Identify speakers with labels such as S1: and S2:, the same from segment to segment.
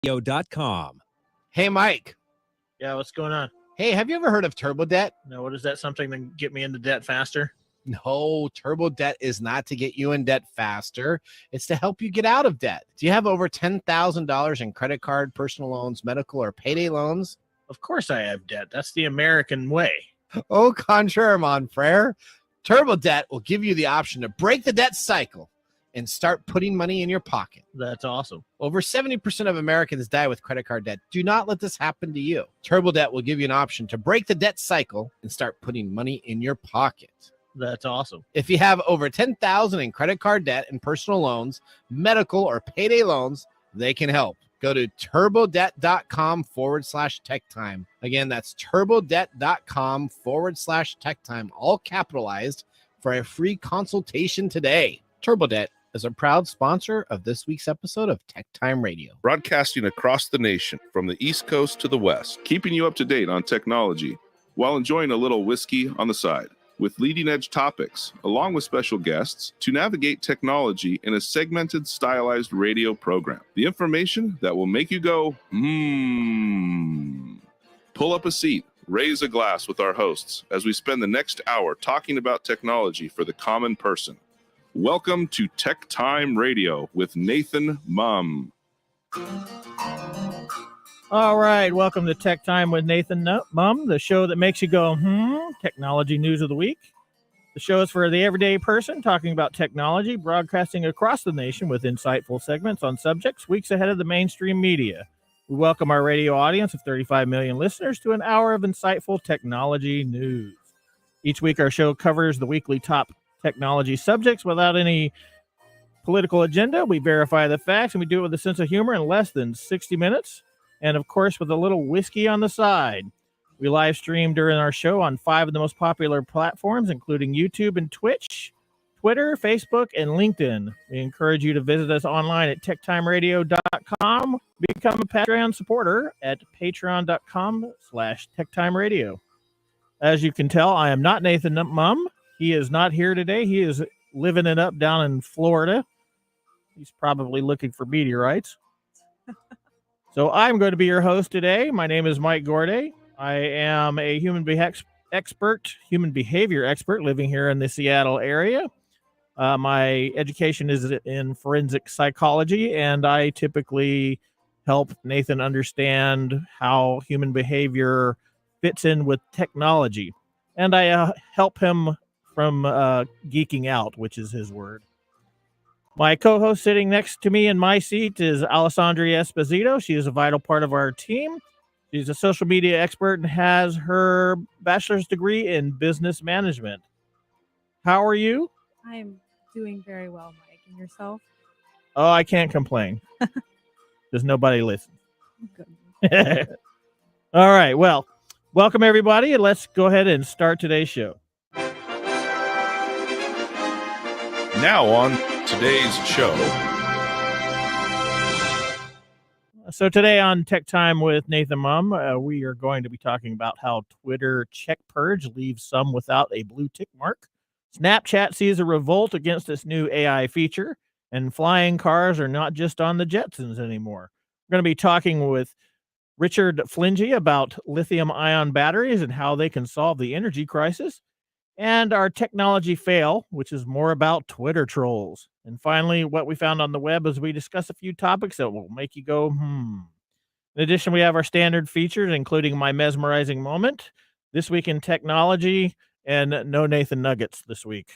S1: TechTimeRadio.com.
S2: Hey, Mike.
S3: Yeah, what's going on?
S2: Hey, have you ever heard of turbo debt?
S3: No, what is that? Something to get me into debt faster?
S2: No, turbo debt is not to get you in debt faster. It's to help you get out of debt. Do you have over $10,000 in credit card, personal loans, medical, or payday loans?
S3: Of course I have debt. That's the American way.
S2: Au contraire, mon frere. Turbo debt will give you the option to break the debt cycle and start putting money in your pocket.
S3: That's awesome.
S2: Over 70% of Americans die with credit card debt. Do not let this happen to you. Turbo debt will give you an option to break the debt cycle and start putting money in your pocket.
S3: That's awesome.
S2: If you have over $10,000 in credit card debt and personal loans, medical, or payday loans, they can help. Go to turbodebt.com/techtime. Again, that's turbodebt.com/techtime, all capitalized, for a free consultation today. Turbo Debt is a proud sponsor of this week's episode of Tech Time Radio.
S4: Broadcasting across the nation from the East Coast to the West, keeping you up to date on technology while enjoying a little whiskey on the side, with leading-edge topics, along with special guests, to navigate technology in a segmented, stylized radio program. The information that will make you go, Pull up a seat, raise a glass with our hosts as we spend the next hour talking about technology for the common person. Welcome to Tech Time Radio with Nathan Mumm.
S3: All right, welcome to Tech Time with Nathan Mumm, the show that makes you go, technology news of the week. The show is for the everyday person talking about technology, broadcasting across the nation with insightful segments on subjects weeks ahead of the mainstream media. We welcome our radio audience of 35 million listeners to an hour of insightful technology news. Each week, our show covers the weekly top technology subjects without any political agenda. We verify the facts, and we do it with a sense of humor in less than 60 minutes. And, of course, with a little whiskey on the side. We live stream during our show on 5 of the most popular platforms, including YouTube and Twitch, Twitter, Facebook, and LinkedIn. We encourage you to visit us online at techtimeradio.com. Become a Patreon supporter at patreon.com/techtimeradio. As you can tell, I am not Nathan Mumm. He is not here today. He is living it up down in Florida. He's probably looking for meteorites. So I'm going to be your host today. My name is Mike Gorday. I am a human behavior expert living here in the Seattle area. My education is in forensic psychology, and I typically help Nathan understand how human behavior fits in with technology. And I help him from geeking out, which is his word. My co-host sitting next to me in my seat is Alessandria Esposito. She is a vital part of our team. She's a social media expert and has her bachelor's degree in business management. How are you?
S5: I'm doing very well, Mike. And yourself?
S3: Oh, I can't complain. There's nobody listening.
S5: Good.
S3: All right. Well, welcome everybody, and let's go ahead and start today's show.
S4: Now on today's show.
S3: So today on Tech Time with Nathan Mumm, we are going to be talking about how Twitter check purge leaves some without a blue tick mark. Snapchat sees a revolt against its new AI feature, and flying cars are not just on the Jetsons anymore. We're going to be talking with Richard Flingy about lithium-ion batteries and how they can solve the energy crisis, and our technology fail, which is more about Twitter trolls. And finally, what we found on the web as we discuss a few topics that will make you go, In addition, we have our standard features, including my mesmerizing moment, This Week in Technology, and no Nathan Nuggets this week.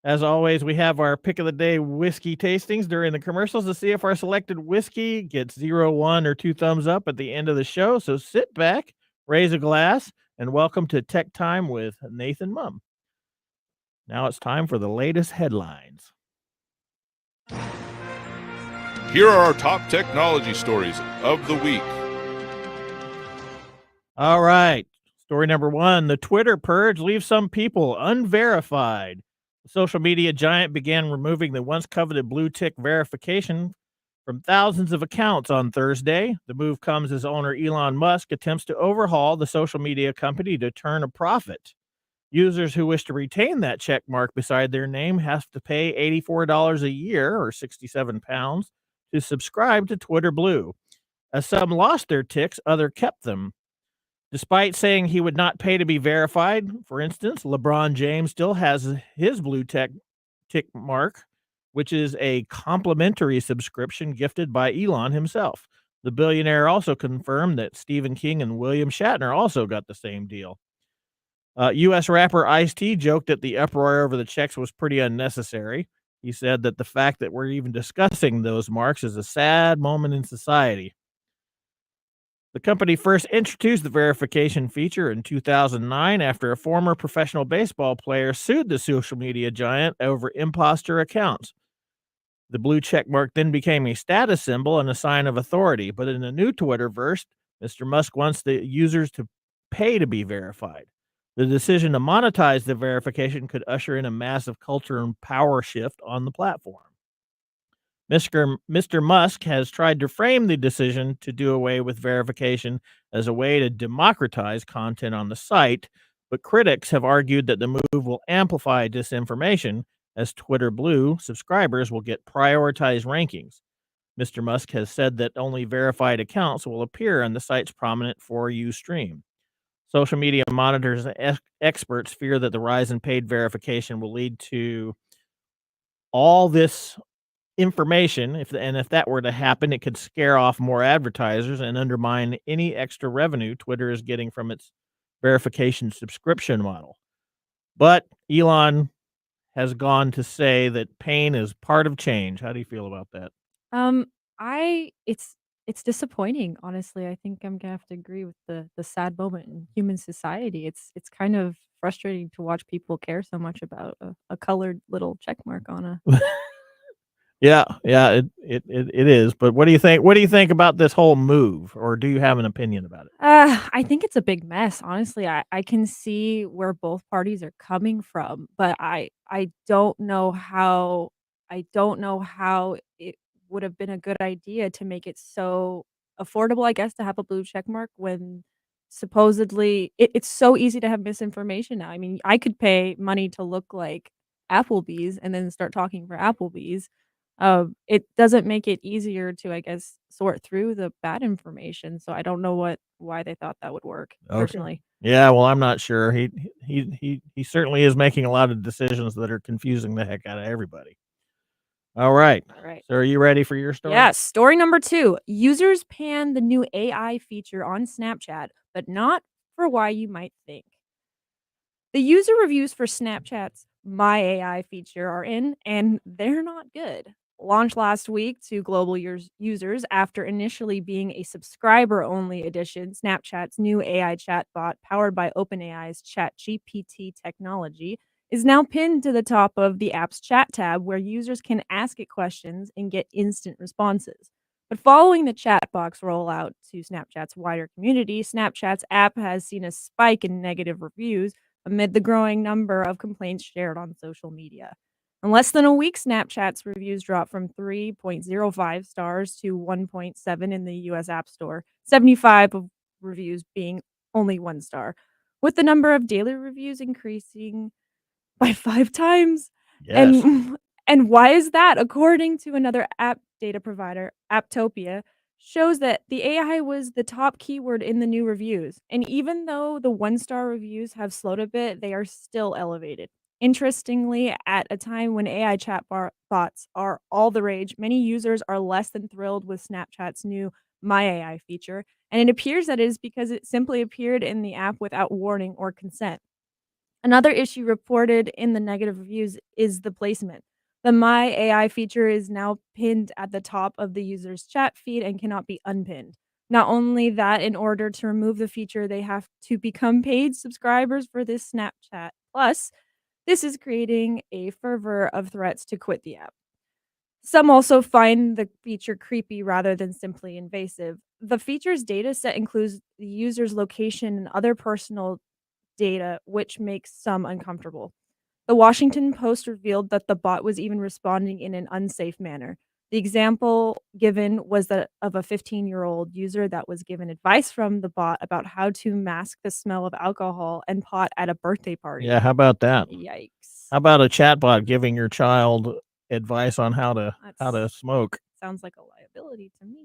S3: As always, we have our pick of the day whiskey tastings during the commercials to see if our selected whiskey gets 0, 1, or 2 thumbs up at the end of the show. So sit back, raise a glass, and welcome to Tech Time with Nathan Mumm. Now it's time for the latest headlines.
S4: Here are our top technology stories of the week.
S3: All right. Story number 1, the Twitter purge leaves some people unverified. The social media giant began removing the once coveted blue tick verification from thousands of accounts on Thursday. The move comes as owner Elon Musk attempts to overhaul the social media company to turn a profit. Users who wish to retain that check mark beside their name have to pay $84 a year, or 67 pounds, to subscribe to Twitter Blue. As some lost their ticks, others kept them. Despite saying he would not pay to be verified, for instance, LeBron James still has his blue tick mark, which is a complimentary subscription gifted by Elon himself. The billionaire also confirmed that Stephen King and William Shatner also got the same deal. U.S. rapper Ice-T joked that the uproar over the checks was pretty unnecessary. He said that the fact that we're even discussing those marks is a sad moment in society. The company first introduced the verification feature in 2009 after a former professional baseball player sued the social media giant over imposter accounts. The blue check mark then became a status symbol and a sign of authority, but in the new Twitterverse, Mr. Musk wants the users to pay to be verified. The decision to monetize the verification could usher in a massive culture and power shift on the platform. Mr. Musk has tried to frame the decision to do away with verification as a way to democratize content on the site, but critics have argued that the move will amplify disinformation, as Twitter Blue subscribers will get prioritized rankings. Mr. Musk has said that only verified accounts will appear on the site's prominent For You stream. Social media monitors and experts fear that the rise in paid verification will lead to all this information. If that were to happen, it could scare off more advertisers and undermine any extra revenue Twitter is getting from its verification subscription model. But Elon has gone to say that pain is part of change. How do you feel about that?
S5: It's disappointing, honestly. I think I'm gonna have to agree with the sad moment in human society. It's kind of frustrating to watch people care so much about a colored little check mark on a
S3: Yeah, it is. But what do you think? What do you think about this whole move, or do you have an opinion about it?
S5: I think it's a big mess, honestly. I can see where both parties are coming from, but I don't know how it would have been a good idea to make it so affordable, I guess, to have a blue check mark when supposedly it's so easy to have misinformation now. I mean, I could pay money to look like Applebee's and then start talking for Applebee's. It doesn't make it easier to, I guess, sort through the bad information, so I don't know why they thought that would work,
S3: Okay.
S5: personally.
S3: Yeah, well, I'm not sure. He certainly is making a lot of decisions that are confusing the heck out of everybody. All right.
S5: Alright.
S3: So are you ready for your story?
S5: Yes, story number 2. Users pan the new AI feature on Snapchat, but not for why you might think. The user reviews for Snapchat's My AI feature are in, and they're not good. Launched last week to global users after initially being a subscriber-only edition, Snapchat's new AI chatbot, powered by OpenAI's ChatGPT technology, is now pinned to the top of the app's chat tab where users can ask it questions and get instant responses. But following the chat box rollout to Snapchat's wider community, Snapchat's app has seen a spike in negative reviews amid the growing number of complaints shared on social media. In less than a week, Snapchat's reviews dropped from 3.05 stars to 1.7 in the US App Store, 75 of reviews being only 1 star, with the number of daily reviews increasing by 5 times.
S3: Yes.
S5: And why is that? According to another app data provider, Apptopia, shows that the AI was the top keyword in the new reviews. And even though the 1-star reviews have slowed a bit, they are still elevated. Interestingly, at a time when AI bots are all the rage, many users are less than thrilled with Snapchat's new My AI feature, and it appears that it is because it simply appeared in the app without warning or consent. Another issue reported in the negative reviews is the placement. The My AI feature is now pinned at the top of the user's chat feed and cannot be unpinned. Not only that, in order to remove the feature, they have to become paid subscribers for this Snapchat Plus. This is creating a fervor of threats to quit the app. Some also find the feature creepy rather than simply invasive. The feature's data set includes the user's location and other personal data, which makes some uncomfortable. The Washington Post revealed that the bot was even responding in an unsafe manner. The example given was that of a 15-year-old user that was given advice from the bot about how to mask the smell of alcohol and pot at a birthday party.
S3: Yeah, how about that?
S5: Yikes.
S3: How about a chatbot giving your child advice on how to smoke?
S5: Sounds like a life. liability to me.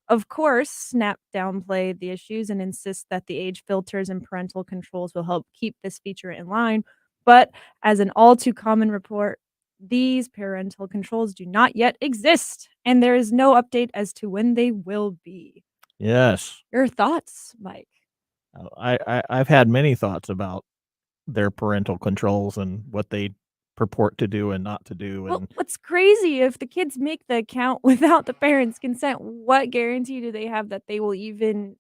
S5: Of course, Snap downplayed the issues and insists that the age filters and parental controls will help keep this feature in line. But as an all too common report, these parental controls do not yet exist, and there is no update as to when they will be.
S3: Yes.
S5: Your thoughts, Mike?
S3: I've had many thoughts about their parental controls and what they purport to do and not to do.
S5: Well,
S3: And
S5: what's crazy, if the kids make the account without the parents' consent, what guarantee do they have that they will even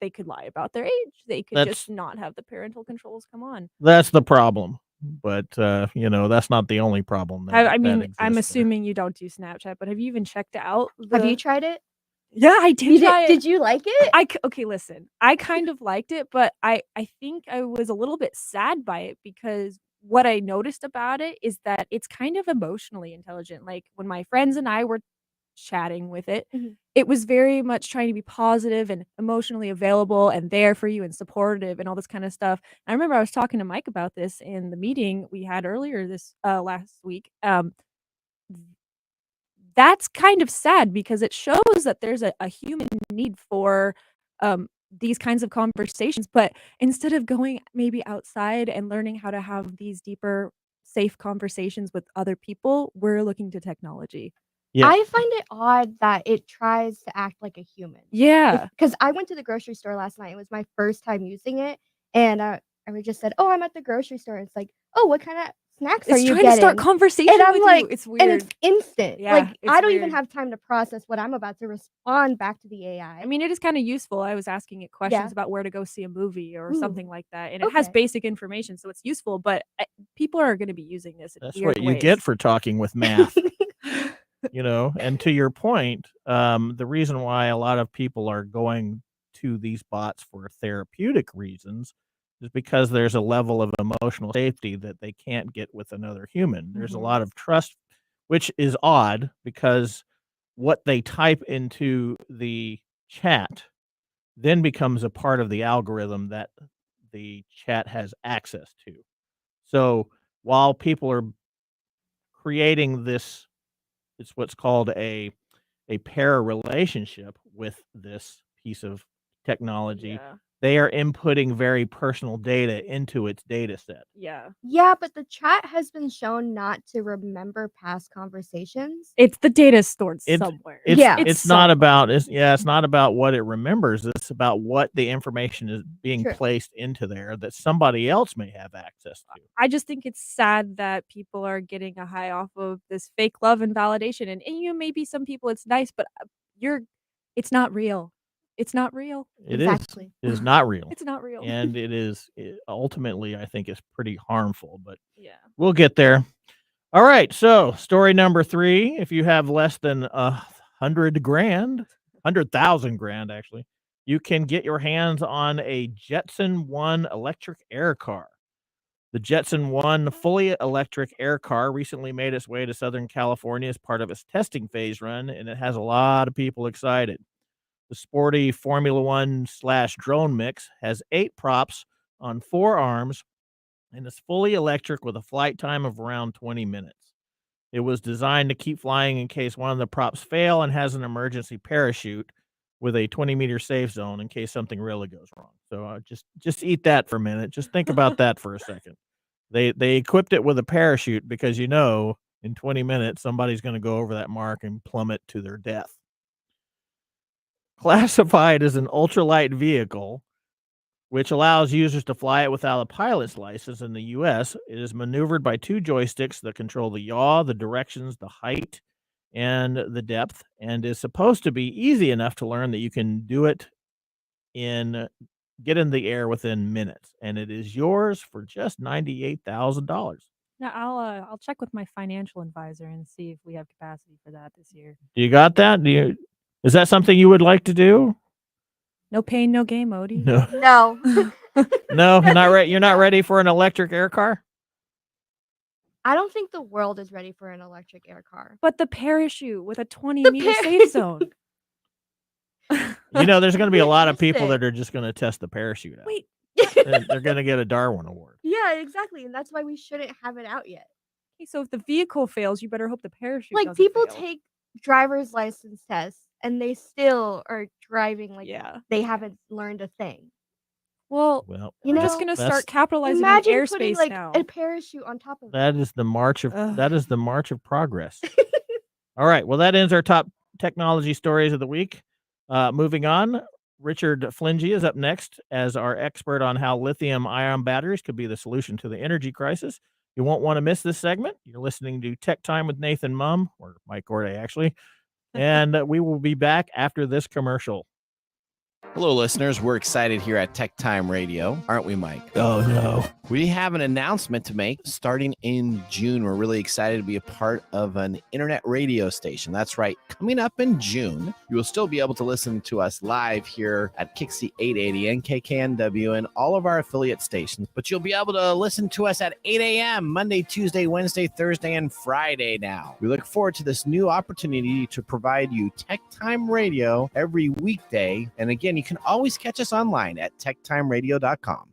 S5: they could lie about their age. They could
S3: That's
S5: just not have the parental controls come on.
S3: that's the problem. But that's not the only problem
S5: I
S3: that
S5: mean,
S3: exists
S5: I'm
S3: there.
S5: assuming you don't do Snapchat, but have you even checked out
S1: Have you
S5: the
S1: tried it?
S5: Yeah, I did try it.
S1: Did you like it?
S5: Okay, listen. I kind of liked it, but I think I was a little bit sad by it because what I noticed about it is that it's kind of emotionally intelligent. Like when my friends and I were chatting with it,
S1: Mhm.
S5: it was very much trying to be positive and emotionally available and there for you and supportive and all this kind of stuff. I remember I was talking to Mike about this in the meeting we had earlier this last week. That's kind of sad because it shows that there's a human need for these kinds of conversations, but instead of going maybe outside and learning how to have these deeper, safe conversations with other people, we're looking to technology.
S3: Yeah.
S1: I find it odd that it tries to act like a human.
S5: Yeah.
S1: Because I went to the grocery store last night. It was my first time using it, and I just said, "Oh, I'm at the grocery store." It's like, "Oh, what kind of snacks are
S5: It's
S1: you
S5: trying to start
S1: getting?"
S5: conversation
S1: And I'm
S5: with
S1: like,
S5: you. It's
S1: and
S5: weird.
S1: it's instant.
S5: Yeah,
S1: Like
S5: it's
S1: I don't even
S5: weird.
S1: have time to process what I'm about to respond back to the AI.
S5: I mean, it is kinda useful. I was asking it questions
S1: Yeah.
S5: about where to go see a movie or
S1: Ooh,
S5: something like that, and it has
S1: okay.
S5: basic information, so it's useful, but people are gonna be using this in
S3: That's
S5: weird
S3: what you get
S5: ways.
S3: for talking with math. And to your point, the reason why a lot of people are going to these bots for therapeutic reasons is because there's a level of emotional safety that they can't get with another human. There's a lot
S5: Mhm.
S3: of trust, which is odd because what they type into the chat then becomes a part of the algorithm that the chat has access to. So while people are creating this, it's what's called a pair relationship with this piece of technology.
S5: Yeah.
S3: They are inputting very personal data into its data set.
S5: Yeah.
S1: Yeah, but the chat has been shown not to remember past conversations.
S5: It's the data stored
S3: It's
S5: somewhere.
S3: it's
S1: Yeah.
S3: it's not about it's not about what it remembers. It's about what the information is being
S1: True.
S3: placed into there that somebody else may have access to.
S5: I just think it's sad that people are getting a high off of this fake love and validation, and maybe some people it's nice, but it's not real. It's not real.
S3: It is.
S1: Exactly.
S3: It is not real.
S5: It's not real.
S3: And ultimately, I think it's pretty harmful, but
S5: Yeah.
S3: we'll get there. All right. So, story number 3, if you have less than 100,000 grand, actually, you can get your hands on a Jetson 1 electric air car. The Jetson 1 fully electric air car recently made its way to Southern California as part of its testing phase run, and it has a lot of people excited. The sporty Formula One / drone mix has 8 props on 4 arms and is fully electric with a flight time of around 20 minutes. It was designed to keep flying in case one of the props fail and has an emergency parachute with a 20-meter safe zone in case something really goes wrong. So just eat that for a minute. Just think about that for a second. They equipped it with a parachute because in 20 minutes somebody's going to go over that mark and plummet to their death. Classified as an ultralight vehicle, which allows users to fly it without a pilot's license in the U.S., it is maneuvered by 2 joysticks that control the yaw, the directions, the height, and the depth, and is supposed to be easy enough to learn that you can do it get in the air within minutes, and it is yours for just $98,000.
S5: Now I'll check with my financial advisor and see if we have capacity for that this year.
S3: You got that? Is that something you would like to do?
S5: No pain, no gain, Odie.
S3: No.
S1: No.
S3: No, you're not ready for an electric air car?
S1: I don't think the world is ready for an electric air car.
S5: But the parachute with a 20-meter safe zone.
S3: There's going to be a lot of people
S1: Interesting.
S3: that are just going to test the parachute out.
S5: Wait.
S3: They're going to get a Darwin Award.
S1: Yeah, exactly, and that's why we shouldn't have it out yet.
S5: Okay, so if the vehicle fails, you better hope the parachute
S1: Like
S5: doesn't
S1: people
S5: fail.
S1: take driver's license tests, and they still are driving like
S5: Yeah.
S1: they haven't learned a thing.
S5: Well,
S3: Well,
S1: You
S5: we're just
S1: know,
S5: gonna
S3: that's-
S5: start capitalizing on
S1: imagine putting
S5: airspace
S1: like
S5: now.
S1: a parachute on top of
S3: that is the march of
S5: Ugh.
S3: that is the march of progress. All right. Well, that ends our top technology stories of the week. Moving on, Richard Flingy is up next as our expert on how lithium-ion batteries could be the solution to the energy crisis. You won't want to miss this segment. You're listening to Tech Time with Nathan Mumm, or Mike Gorday, actually. And we will be back after this commercial.
S2: Hello, listeners. We're excited here at TechTime Radio, aren't we, Mike?
S3: Oh, no.
S2: We have an announcement to make starting in June. We're really excited to be a part of an internet radio station. That's right. Coming up in June, you will still be able to listen to us live here at Kixie 880 and KKNW and all of our affiliate stations. But you'll be able to listen to us at 8 a.m. Monday, Tuesday, Wednesday, Thursday, and Friday now. We look forward to this new opportunity to provide you Tech Time Radio every weekday. And again, you can always catch us online at techtimeradio.com.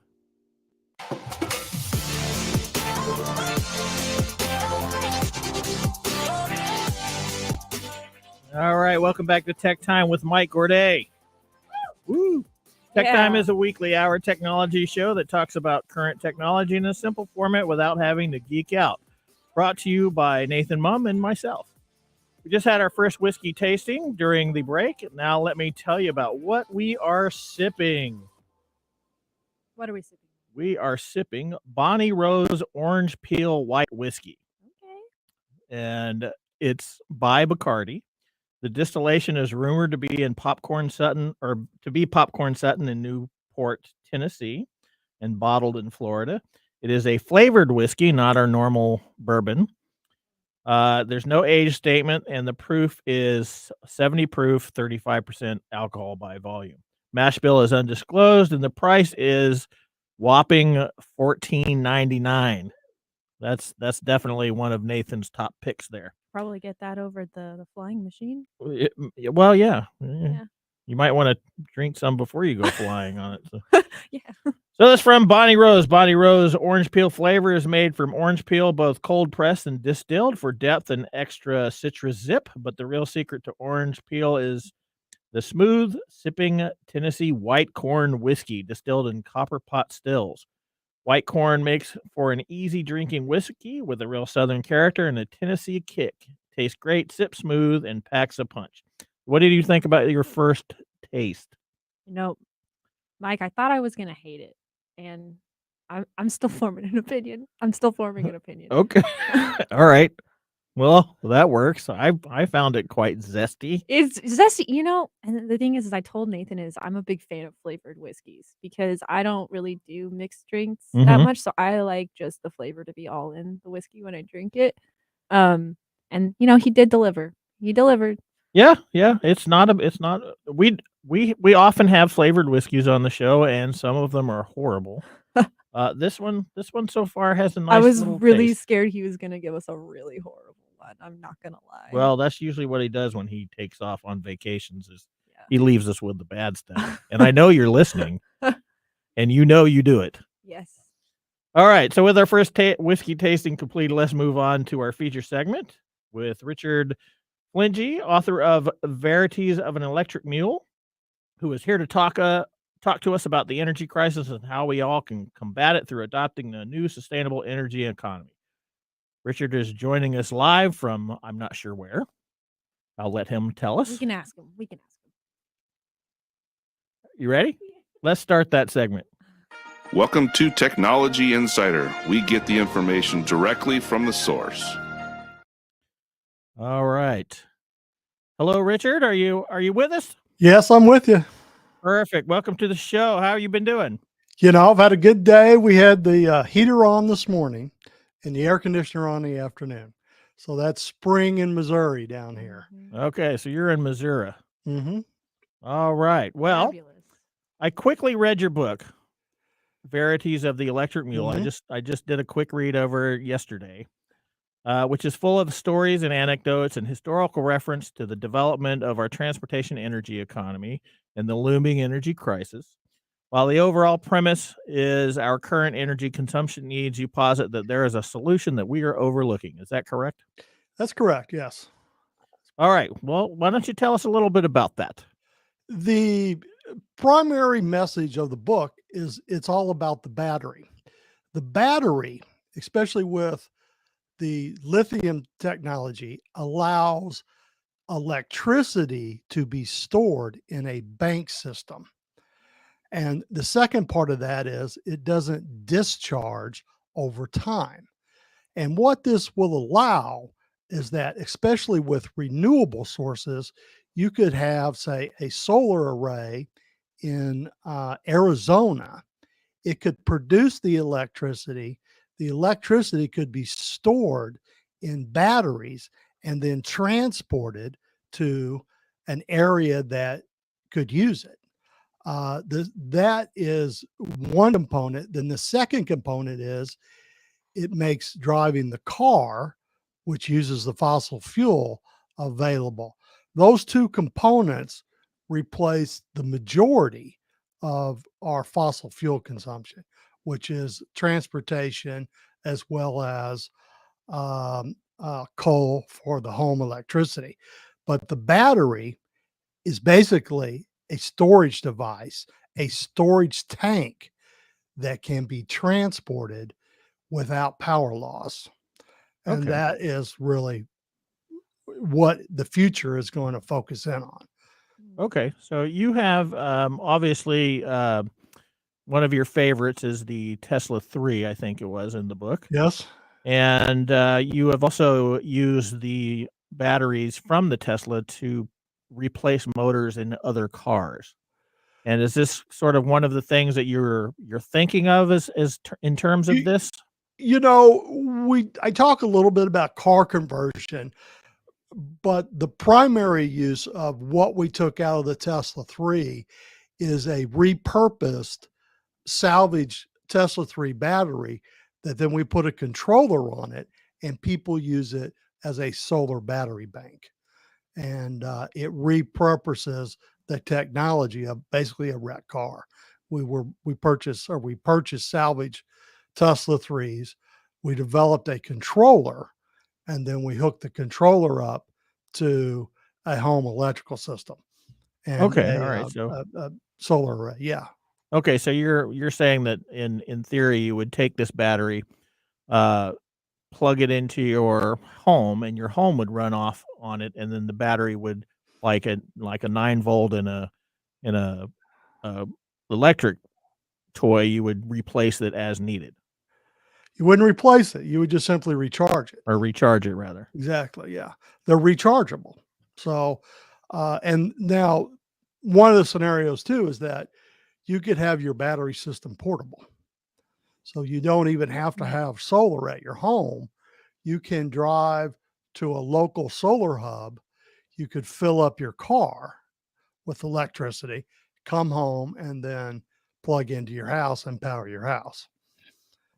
S3: All right. Welcome back to Tech Time with Mike Gorday. Woo! Tech Time
S5: Yeah.
S3: is a weekly hour technology show that talks about current technology in a simple format without having to geek out. Brought to you by Nathan Mumm and myself. We just had our first whiskey tasting during the break. Now let me tell you about what we are sipping.
S5: What are we sipping?
S3: We are sipping Bonnie Rose Orange Peel White Whiskey.
S5: Okay.
S3: And it's by Bacardi. The distillation is rumored to be Popcorn Sutton in Newport, Tennessee, and bottled in Florida. It is a flavored whiskey, not our normal bourbon. There's no age statement, and the proof is 70 proof, 35% alcohol by volume. Mash bill is undisclosed, and the price is whopping $14.99. That's definitely one of Nathan's top picks there.
S5: Probably get that over the flying machine.
S3: Well, yeah.
S5: Yeah.
S3: You might want to drink some before you go flying on it. So.
S5: Yeah.
S3: So that's from Bonnie Rose. Bonnie Rose orange peel flavor is made from orange peel, both cold pressed and distilled for depth and extra citrus zip. But the real secret to orange peel is the smooth sipping Tennessee white corn whiskey distilled in copper pot stills. White corn makes for an easy drinking whiskey with a real Southern character and a Tennessee kick. Tastes great, sips smooth, and packs a punch. What did you think about your first taste?
S5: Mike, I thought I was gonna hate it, and I'm still forming an opinion.
S3: Okay. All right. Well, that works. I found it quite zesty.
S5: It's zesty, and the thing is I told Nathan I'm a big fan of flavored whiskeys because I don't really do mixed drinks that
S3: Mhm.
S5: much, so I like just the flavor to be all in the whiskey when I drink it. And he did deliver. He delivered.
S3: Yeah. We often have flavored whiskeys on the show, and some of them are horrible. This one so far has a nice
S5: I was
S3: little
S5: really
S3: taste.
S5: scared he was gonna give us a really horrible one. I'm not gonna lie.
S3: Well, that's usually what he does when he takes off on vacations is
S5: Yeah.
S3: he leaves us with the bad stuff. And I know you're listening, and you do it.
S5: Yes.
S3: All right. So with our first whiskey tasting complete, let's move on to our feature segment with Richard Flingy, author of Verities of an Electric Mule, who is here to talk to us about the energy crisis and how we all can combat it through adopting a new sustainable energy economy. Richard is joining us live from I'm not sure where. I'll let him tell us.
S5: We can ask him.
S3: You ready? Let's start that segment.
S4: Welcome to Technology Insider. We get the information directly from the source.
S3: All right. Hello, Richard. Are you with us?
S6: Yes, I'm with you.
S3: Perfect. Welcome to the show. How have you been doing?
S6: I've had a good day. We had the heater on this morning and the air conditioner on the afternoon. So that's spring in Missouri down here.
S3: Okay, so you're in Missouri.
S6: Mm-hmm.
S3: All right. Well,
S5: Fabulous.
S3: I quickly read your book, Verities of the Electric Mule.
S6: Mhm.
S3: I just did a quick read over yesterday, which is full of stories and anecdotes and historical reference to the development of our transportation energy economy and the looming energy crisis. While the overall premise is our current energy consumption needs, you posit that there is a solution that we are overlooking. Is that correct?
S6: That's correct. Yes. That's
S3: All right. Well, why don't you tell us a little bit about that?
S6: The primary message of the book is it's all about the battery. The battery, especially with the lithium technology, allows electricity to be stored in a bank system. And the second part of that is it doesn't discharge over time. And what this will allow is that, especially with renewable sources, you could have, say, a solar array in Arizona. It could produce the electricity. The electricity could be stored in batteries and then transported to an area that could use it. That is one component. Then the second component is it makes driving the car, which uses the fossil fuel, available. Those two components replace the majority of our fossil fuel consumption, which is transportation as well as coal for the home electricity. But the battery is basically a storage device, a storage tank that can be transported without power loss. And
S3: Okay.
S6: that is really what the future is going to focus in on.
S3: Okay. So you have obviously one of your favorites is the Tesla 3, I think it was in the book.
S6: Yes.
S3: And you have also used the batteries from the Tesla to replace motors in other cars. And is this sort of one of the things that you're thinking of in terms of
S6: You,
S3: this?
S6: you know, I talk a little bit about car conversion, but the primary use of what we took out of the Tesla 3 is a repurposed salvage Tesla 3 battery that then we put a controller on it and people use it as a solar battery bank. And it repurposes the technology of basically a wrecked car. We purchased salvage Tesla 3s. We developed a controller and then we hooked the controller up to a home electrical system and
S3: Okay. All right. So
S6: a solar array. Yeah.
S3: okay, so you're saying that in theory you would take this battery, uh, plug it into your home, and your home would run off on it, and then the battery would like a 9 volt in a uh, electric toy, you would replace it as needed
S6: You wouldn't replace it. You would just simply recharge it.
S3: or recharge it rather.
S6: Exactly. Yeah. They're rechargeable. So, and now one of the scenarios too is that you could have your battery system portable. So you don't even have to have solar at your home. You can drive to a local solar hub. You could fill up your car with electricity, come home, and then plug into your house and power your house.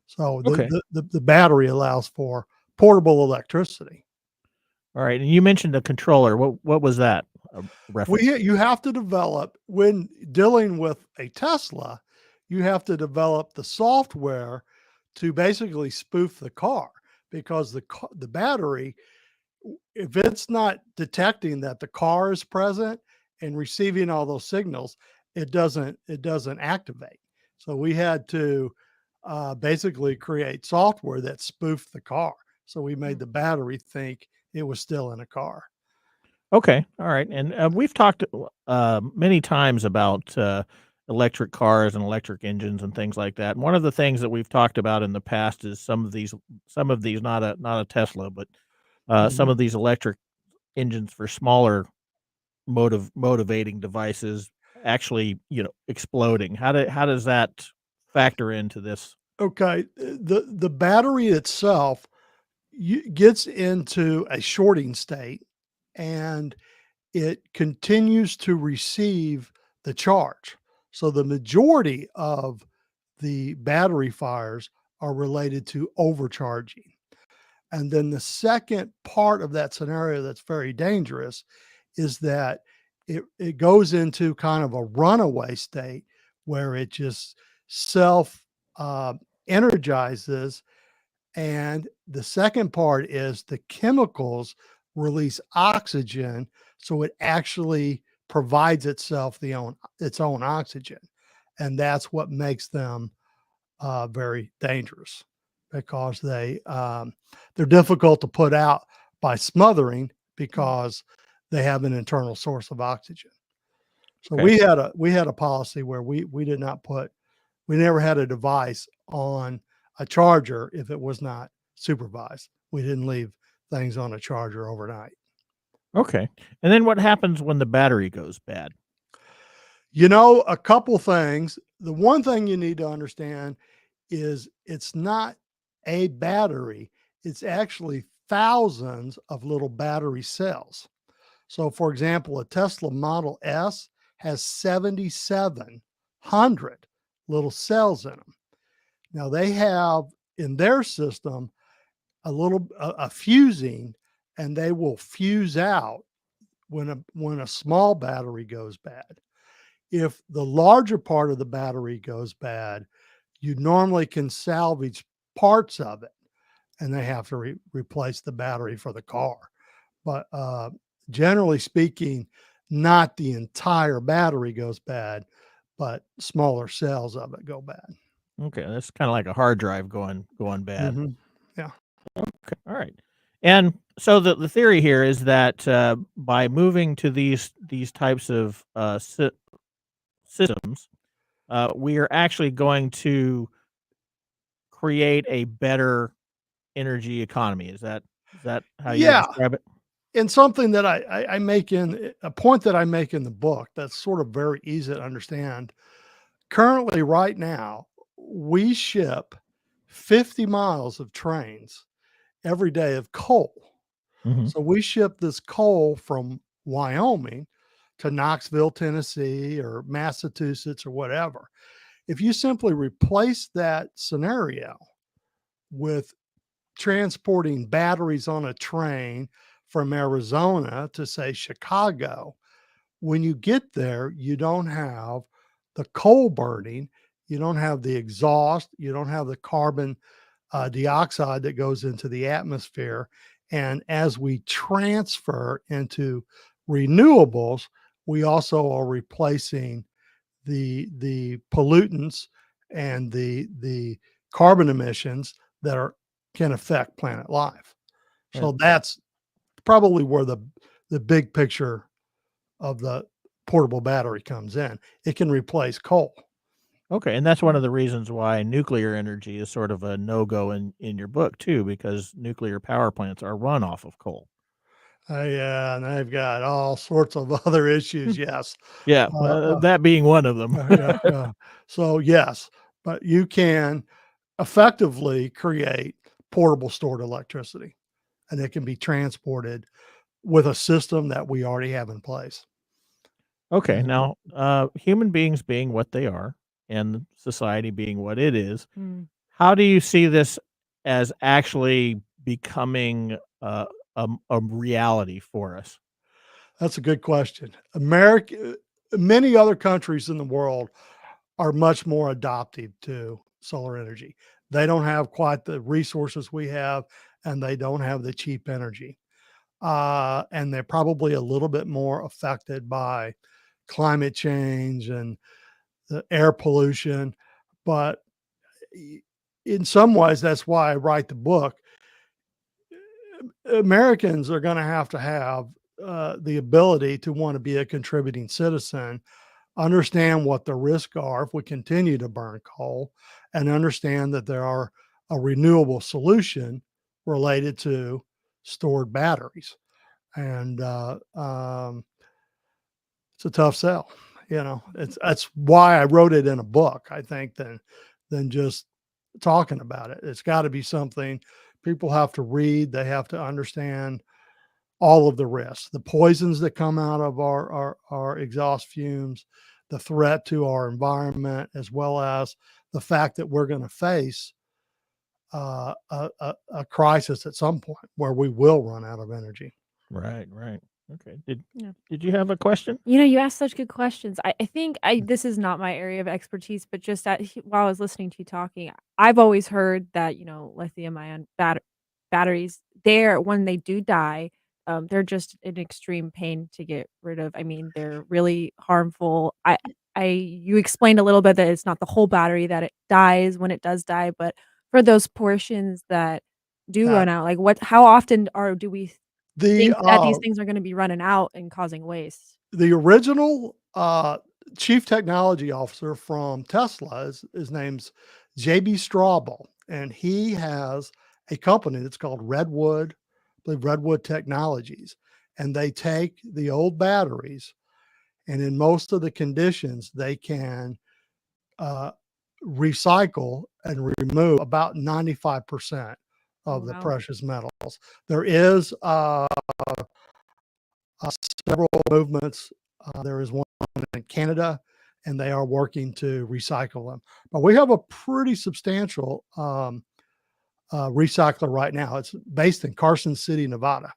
S6: So
S3: Okay.
S6: the battery allows for portable electricity.
S3: All right, and you mentioned a controller. What was that a reference?
S6: You have to develop when dealing with a Tesla, you have to develop the software to basically spoof the car because the battery, if it's not detecting that the car is present and receiving all those signals, it doesn't activate. So we had to basically create software that spoofed the car. So we made the battery think it was still in a car.
S3: Okay, all right, and we've talked many times about electric cars and electric engines and things like that. And one of the things that we've talked about in the past is some of these not a Tesla, but some
S6: Mhm.
S3: of these electric engines for smaller motivating devices actually exploding. How does that factor into this?
S6: Okay, the battery itself gets into a shorting state, and it continues to receive the charge. So the majority of the battery fires are related to overcharging. And then the second part of that scenario that's very dangerous is that it goes into kind of a runaway state where it just self uh, energizes. And the second part is the chemicals release oxygen, so it actually provides itself its own oxygen, and that's what makes them very dangerous, because they're difficult to put out by smothering because they have an internal source of oxygen. So
S3: Okay.
S6: we had a policy where we never had a device on a charger if it was not supervised. We didn't leave things on a charger overnight.
S3: Okay. And then what happens when the battery goes bad?
S6: A couple things. The one thing you need to understand is it's not a battery, it's actually thousands of little battery cells. So, for example, a Tesla Model S has 7,700 little cells in them. Now, they have in their system a fusing, and they will fuse out when a small battery goes bad. If the larger part of the battery goes bad, you normally can salvage parts of it, and they have to replace the battery for the car. But generally speaking, not the entire battery goes bad, but smaller cells of it go bad.
S3: Okay, that's kind of like a hard drive going bad.
S6: Mhm. Yeah.
S3: Okay, all right. And so the theory here is that by moving to these types of systems, we are actually going to create a better energy economy. Is that how you would
S6: Yeah.
S3: describe it?
S6: And something that I make in a point that I make in the book that's sort of very easy to understand. Currently, right now, we ship 50 miles of trains every day of coal.
S3: Mhm.
S6: So we ship this coal from Wyoming to Knoxville, Tennessee, or Massachusetts, or whatever. If you simply replace that scenario with transporting batteries on a train from Arizona to, say, Chicago, when you get there, you don't have the coal burning, you don't have the exhaust, you don't have the carbon dioxide that goes into the atmosphere. And as we transfer into renewables, we also are replacing the pollutants and the carbon emissions that can affect planet life. So that's probably where the big picture of the portable battery comes in. It can replace coal.
S3: Okay, and that's one of the reasons why nuclear energy is sort of a no-go in your book too, because nuclear power plants are run off of coal.
S6: Yeah, and I've got all sorts of other issues. Yes.
S3: Yeah, that being one of them.
S6: Yeah. So yes, but you can effectively create portable stored electricity, and it can be transported with a system that we already have in place.
S3: Okay,
S6: And
S3: now, human beings being what they are and society being what it is,
S5: Mm.
S3: how do you see this as actually becoming a reality for us?
S6: that's a good question. Many other countries in the world are much more adoptive to solar energy. They don't have quite the resources we have, and they don't have the cheap energy. And they're probably a little bit more affected by climate change and the air pollution. But in some ways, that's why I write the book. Americans are going to have the ability to want to be a contributing citizen, understand what the risks are if we continue to burn coal, and understand that there are a renewable solution related to stored batteries. And it's a tough sell. That's why I wrote it in a book, I think, than just talking about it. It's got to be something people have to read. They have to understand all of the risks, the poisons that come out of our exhaust fumes, the threat to our environment, as well as the fact that we're going to face a crisis at some point where we will run out of energy.
S3: Right, right. Okay.
S5: Yeah.
S3: Did you have a question?
S5: You asked such good questions. I think this is not my area of expertise, but just while I was listening to you talking, I've always heard that, lithium ion batteries, when they do die, they're just an extreme pain to get rid of. I mean, they're really harmful. You explained a little bit that it's not the whole battery that it dies when it does die, but for those portions that do
S6: That
S5: run out, like how often do we
S6: the
S5: think that these things are gonna be running out and causing waste?
S6: the original chief technology officer from Tesla, his name's JB Straubel, and he has a company that's called Redwood, I believe Redwood Technologies, and they take the old batteries, and in most of the conditions, they can recycle and remove about 95%
S5: Oh,
S6: of the
S5: wow.
S6: precious metals. There is several movements. There is one in Canada, and they are working to recycle them. But we have a pretty substantial recycler right now. It's based in Carson City, Nevada,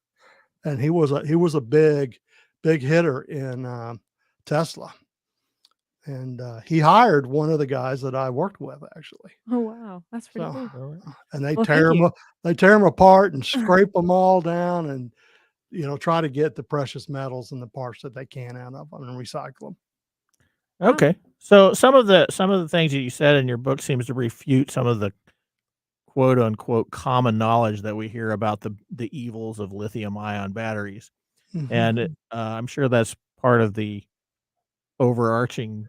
S6: and he was a big hitter in Tesla, and he hired one of the guys that I worked with actually.
S5: Oh, wow. That's pretty
S6: So,
S5: cool.
S3: All right.
S6: and they
S5: Well,
S6: tear
S5: thank
S6: them
S5: you.
S6: they tear them apart and scrape them all down, and try to get the precious metals and the parts that they can out of them and recycle them.
S5: Wow.
S3: Okay. So some of the things that you said in your book seems to refute some of the quote unquote common knowledge that we hear about the evils of lithium ion batteries. And
S6: Mhm.
S3: I'm sure that's part of the overarching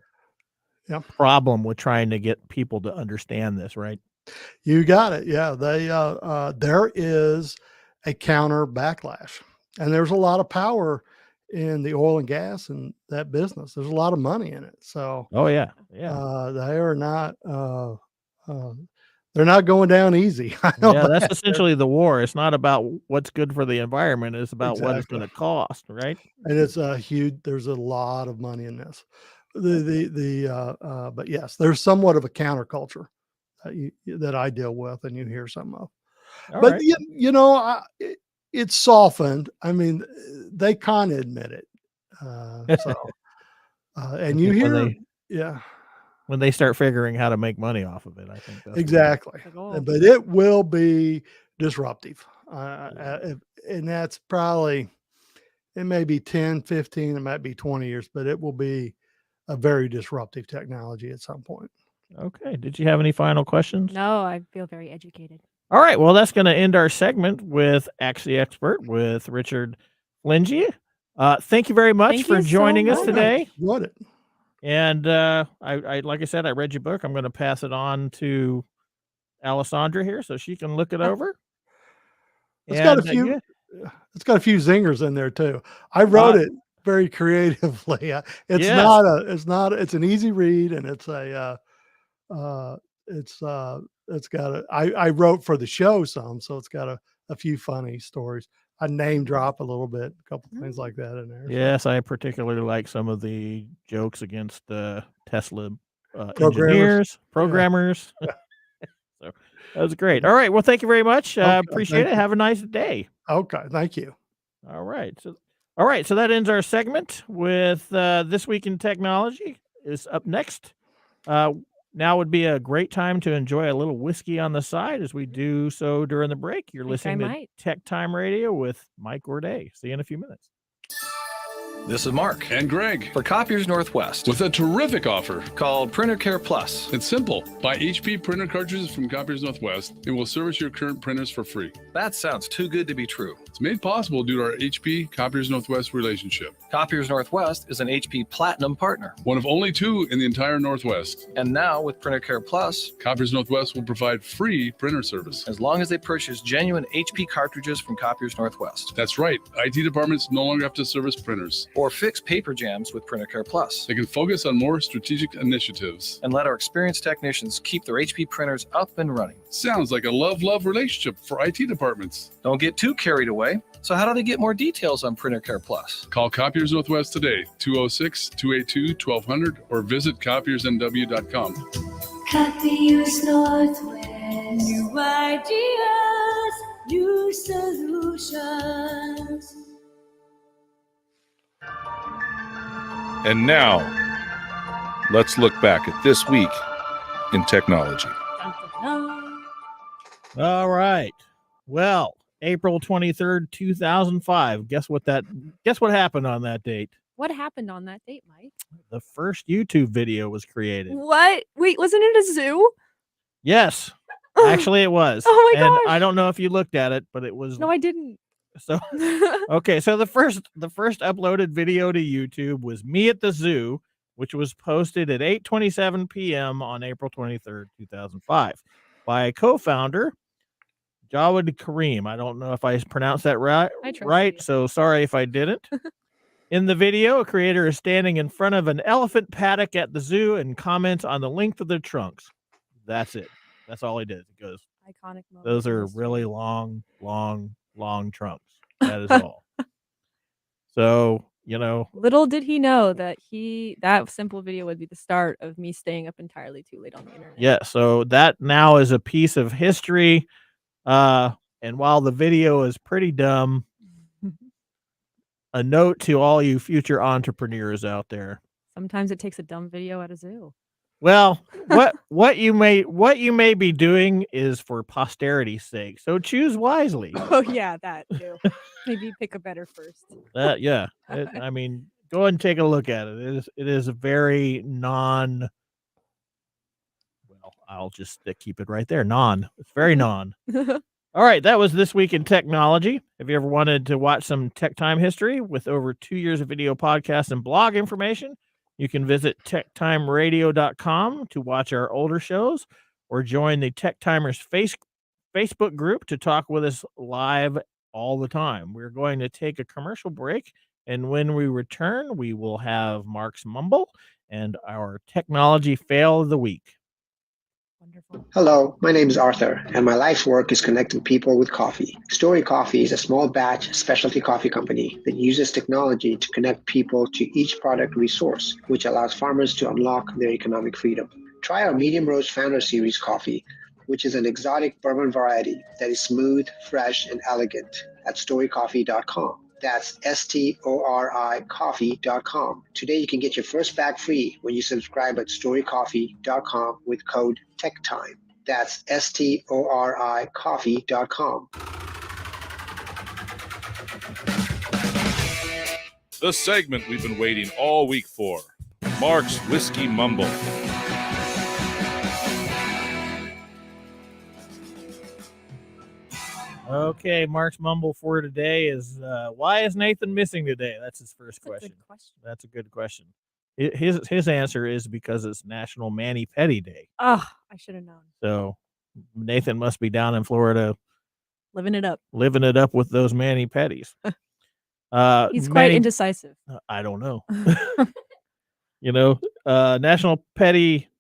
S6: Yeah.
S3: problem with trying to get people to understand this, right?
S6: You got it. Yeah, there is a counter backlash, and there's a lot of power in the oil and gas and that business. There's a lot of money in it, so
S3: Oh yeah, yeah,
S6: they are not. They're not going down easy. I know
S3: yeah. That's
S6: that.
S3: essentially the war. It's not about what's good for the environment. It's about what it's going
S6: Exactly,
S3: to cost, right?
S6: and it's a huge. There's a lot of money in this. But yes, there's somewhat of a counterculture that I deal with, and you hear some of.
S3: All
S6: But
S3: right.
S6: it's softened. I mean, they kind of admit it.
S3: I
S6: And you
S3: think
S6: hear, yeah,
S3: when they start figuring how to make money off of it, I think that's
S6: exactly.
S5: The goal.
S6: But it will be disruptive.
S3: Yeah.
S6: And that's probably, it may be 10, 15, it might be 20 years, but it will be a very disruptive technology at some point.
S3: Okay. Did you have any final questions?
S5: No, I feel very educated.
S3: All right. Well, that's going to end our segment with Ask the Expert with Richard Flingy. Thank you very much
S5: Thank
S3: for
S5: you so
S3: joining us
S5: much.
S3: today.
S6: What it?
S3: And I like I said, I read your book. I'm going to pass it on to Alessandra here so she can look it over.
S6: It's got a
S3: And
S6: few. It's got a few zingers in there too. I wrote it very creatively. It's
S3: Yes.
S6: not a. It's not. It's an easy read, and it's got a. I wrote for the show some, so it's got a few funny stories. I name drop a little bit, a couple things like that in there.
S3: Yes, I particularly like some of the jokes against Tesla
S6: Programmers.
S3: programmers. So that was great. All right. Well, thank you very much.
S6: Okay,
S3: Appreciate
S6: thank
S3: it.
S6: you.
S3: Have a nice day.
S6: Okay, thank you.
S3: All right. So that ends our segment with This Week in Technology is up next. Now would be a great time to enjoy a little whiskey on the side as we do so during the break. You're listening to Tech Time Radio with Mike Gorday. See you in a few minutes.
S7: This is Mark
S8: and Greg
S7: for Copiers Northwest
S8: with a terrific offer
S7: called Printer Care Plus.
S8: It's simple. Buy HP printer cartridges from Copiers Northwest and we'll service your current printers for free.
S7: That sounds too good to be true.
S8: It's made possible due to our HP Copiers Northwest relationship.
S7: Copiers Northwest is an HP Platinum partner,
S8: one of only 2 in the entire Northwest.
S7: And now with Printer Care Plus,
S8: Copiers Northwest will provide free printer service
S7: as long as they purchase genuine HP cartridges from Copiers Northwest.
S8: That's right. IT departments no longer have to service printers
S7: or fix paper jams with Printer Care Plus.
S8: They can focus on more strategic initiatives
S7: and let our experienced technicians keep their HP printers up and running.
S8: Sounds like a love-love relationship for IT departments.
S7: Don't get too carried away. So how do they get more details on Printer Care Plus?
S8: Call Copiers Northwest today, 206-282-1200, or visit copiersnw.com.
S9: Copiers Northwest. New ideas, new solutions.
S4: And now, let's look back at this week in technology.
S3: All right. Well, April 23rd, 2005. Guess what happened on that date?
S5: What happened on that date, Mike?
S3: The first YouTube video was created.
S5: What? Wait, wasn't it a zoo?
S3: Yes. Actually, it was.
S5: Oh my
S3: and
S5: gosh.
S3: I don't know if you looked at it, but it was.
S5: No, I didn't.
S3: So okay, so the first uploaded video to YouTube was me at the zoo, which was posted at 8:27 p.m. on April 23rd, 2005, by a co-founder, Jawed Kareem. I don't know if I pronounced that right.
S5: I trust
S3: Right,
S5: you.
S3: so sorry if I didn't. In the video, a creator is standing in front of an elephant paddock at the zoo and comments on the length of their trunks. That's it. That's all he did. He goes,
S5: Iconic moment.
S3: those
S5: in
S3: are
S5: history.
S3: really long trunks. That is all. So,
S5: Little did he know that that simple video would be the start of me staying up entirely too late on the internet.
S3: yeah, so that now is a piece of history. And while the video is pretty dumb, a note to all you future entrepreneurs out there.
S5: Sometimes it takes a dumb video at a zoo.
S3: Well, what you may be doing is for posterity's sake. So choose wisely.
S5: Oh yeah, that too. Maybe pick a better first.
S3: Yeah. I mean, go ahead and take a look at it. It is a very Well, I'll just keep it right there. It's very non. All right, that was This Week in Technology. Have you ever wanted to watch some Tech Time history with over 2 years of video podcasts and blog information? You can visit techtimeradio.com to watch our older shows or join the Tech Timers Facebook group to talk with us live all the time. We're going to take a commercial break, and when we return, we will have Mark's Mumble and our technology fail of the week.
S5: Wonderful.
S10: Hello, my name is Arthur, and my life's work is connecting people with coffee. Story Coffee is a small batch specialty coffee company that uses technology to connect people to each product resource, which allows farmers to unlock their economic freedom. Try our Medium Roast Founder Series coffee, which is an exotic bourbon variety that is smooth, fresh, and elegant at storycoffee.com. That's STORI coffee.com. Today you can get your first bag free when you subscribe at storycoffee.com with code TechTime. That's STORI coffee.com.
S4: The segment we've been waiting all week for. Mark's Whiskey Mumble.
S3: Okay, Mark's Mumble for today is, why is Nathan missing today? That's his first question. That's a good question. His answer is because it's National Mani-Pedi Day.
S5: Oh, I should have known.
S3: So Nathan must be down in Florida
S5: Living it up.
S3: With those mani-pedis.
S5: He's quite indecisive.
S3: I don't know. National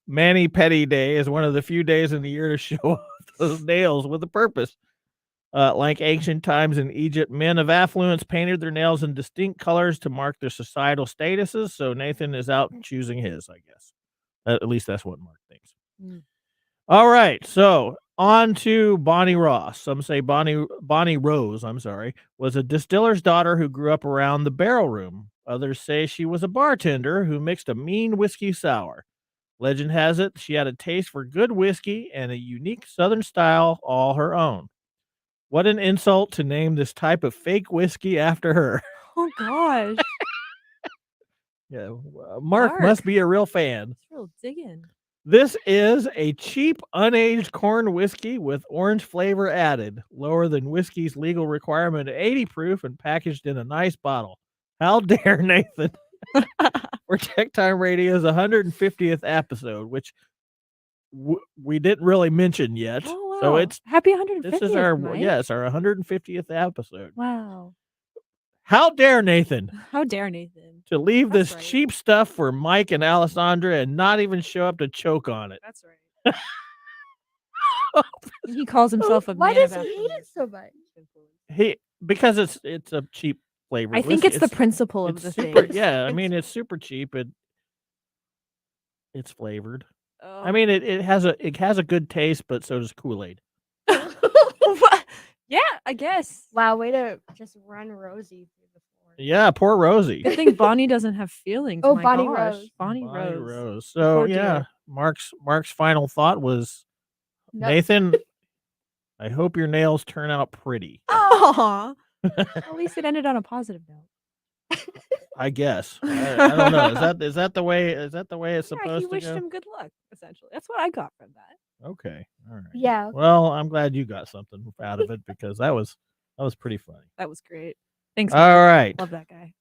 S3: Mani-Pedi Day is one of the few days in the year to show off those nails with a purpose. Like ancient times in Egypt, men of affluence painted their nails in distinct colors to mark their societal statuses. So Nathan is out choosing his, I guess. At least that's what Mark thinks.
S5: Mm.
S3: All right, so on to Bonnie Ross. Some say Bonnie Rose, was a distiller's daughter who grew up around the barrel room. Others say she was a bartender who mixed a mean whiskey sour. Legend has it she had a taste for good whiskey and a unique Southern style all her own. What an insult to name this type of fake whiskey after her.
S5: Oh, gosh.
S3: Yeah, Mark must be a real fan.
S5: It's real digging.
S3: This is a cheap, unaged corn whiskey with orange flavor added, lower than whiskey's legal requirement of 80 proof and packaged in a nice bottle. How dare Nathan? For Tech Time Radio's 150th episode, which we didn't really mention yet.
S5: Oh, wow.
S3: So it's
S5: happy 150th.
S3: This is our 150th episode.
S5: Wow.
S3: How dare Nathan?
S5: How dare Nathan?
S3: To leave
S5: That's
S3: this
S5: right.
S3: cheap stuff for Mike and Alessandra and not even show up to choke on it.
S5: That's right. He calls himself a
S1: Why
S5: man
S1: does
S5: of
S1: he hate it so much?
S3: Because it's a cheap flavor.
S5: I think it's the principle of
S3: it's
S5: the
S3: super,
S5: thing.
S3: Yeah, I mean it's super cheap. It's flavored.
S5: Oh.
S3: I mean it has a good taste, but so does Kool-Aid.
S5: Yeah, I guess.
S1: Wow, way to just run Rosie through the floor.
S3: Yeah, poor Rosie.
S5: I think Bonnie doesn't have feelings.
S1: Oh,
S5: My
S1: Bonnie
S5: gosh.
S1: Rose.
S5: Bonnie Rose.
S3: So
S5: Poor
S3: yeah,
S5: dear.
S3: Mark's final thought was
S1: No.
S3: Nathan. I hope your nails turn out pretty.
S5: Aw. At least it ended on a positive note.
S3: I guess. I don't know. Is that the way it's
S5: Yeah,
S3: supposed
S5: he
S3: to
S5: wished
S3: go?
S5: him good luck, essentially. That's what I got from that.
S3: Okay. All right.
S1: Yeah.
S3: Well, I'm glad you got something out of it because that was pretty funny.
S5: That was great. Thanks,
S3: All
S5: Mark.
S3: right.
S5: Love that guy.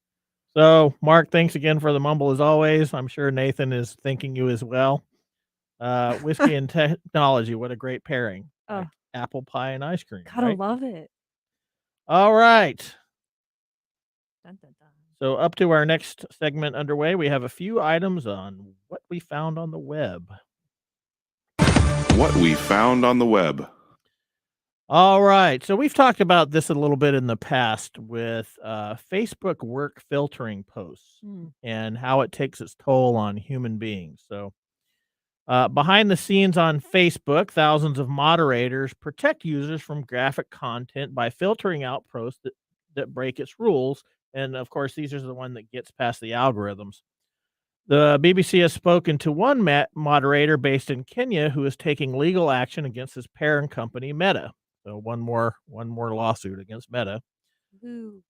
S3: So, Mark, thanks again for the mumble as always. I'm sure Nathan is thanking you as well. Whiskey and technology, what a great pairing.
S5: Oh.
S3: Like apple pie and ice cream.
S5: Gotta
S3: Right?
S5: love it.
S3: All right.
S5: Dun, dun, dun.
S3: So, up to our next segment underway, we have a few items on what we found on the web.
S4: What we found on the web.
S3: All right. So we've talked about this a little bit in the past with Facebook work filtering posts and how it takes its toll on human beings. So behind the scenes on Facebook, thousands of moderators protect users from graphic content by filtering out posts that break its rules. And of course, these are the one that gets past the algorithms. The BBC has spoken to one moderator based in Kenya who is taking legal action against his parent company, Meta. So one more lawsuit against Meta.
S5: Ooh.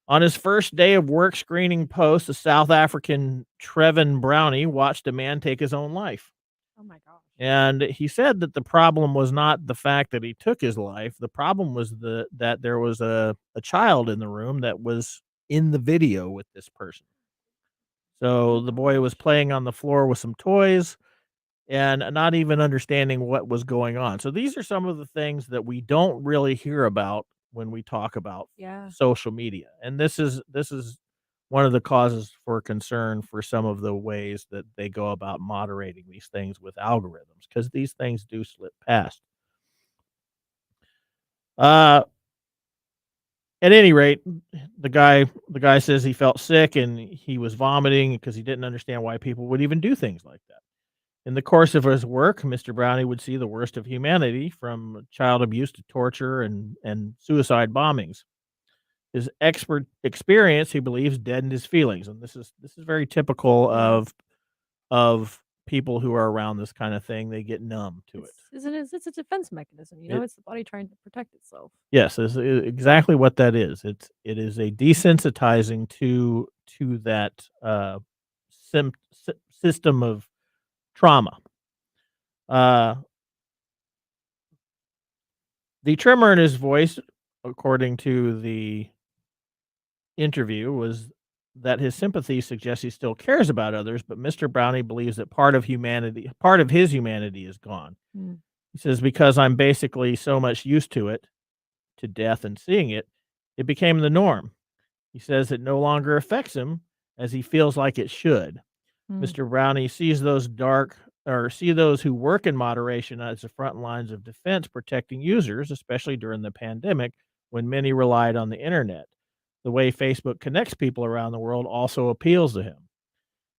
S3: On his first day of work screening posts, a South African Trevin Brownie watched a man take his own life.
S5: Oh my gosh.
S3: And he said that the problem was not the fact that he took his life. The problem was that there was a child in the room that was in the video with this person. So the boy was playing on the floor with some toys and not even understanding what was going on. So these are some of the things that we don't really hear about when we talk about
S5: Yeah.
S3: social media. And this is one of the causes for concern for some of the ways that they go about moderating these things with algorithms, because these things do slip past. At any rate, the guy says he felt sick and he was vomiting because he didn't understand why people would even do things like that. In the course of his work, Mr. Brownie would see the worst of humanity, from child abuse to torture and suicide bombings. His expert experience, he believes, deadened his feelings, and this is very typical of people who are around this kind of thing. They get numb to it.
S5: Isn't it? It's a defense mechanism. It's the body trying to protect itself.
S3: Yes, is exactly what that is. It is a desensitizing to that system of trauma. The tremor in his voice, according to the interview, was that his sympathy suggests he still cares about others, but Mr. Brownie believes that part of his humanity is gone. He says, because I'm basically so much used to death and seeing it, it became the norm. He says it no longer affects him as he feels like it should. Mr. Brownie sees those who work in moderation as the front lines of defense, protecting users, especially during the pandemic when many relied on the internet. The way Facebook connects people around the world also appeals to him.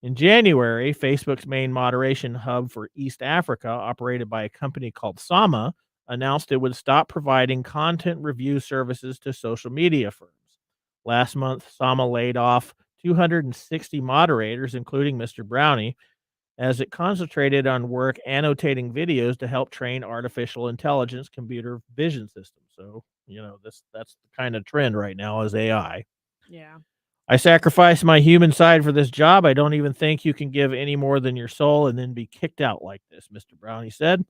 S3: In January, Facebook's main moderation hub for East Africa, operated by a company called Hummmm, announced it would stop providing content review services to social media firms. Last month, Hummmm laid off 260 moderators, including Mr. Brownie, as it concentrated on work annotating videos to help train artificial intelligence computer vision systems. So, that's the kind of trend right now is AI.
S5: Yeah.
S3: I sacrificed my human side for this job. I don't even think you can give any more than your soul and then be kicked out like this, Mr. Brownie said.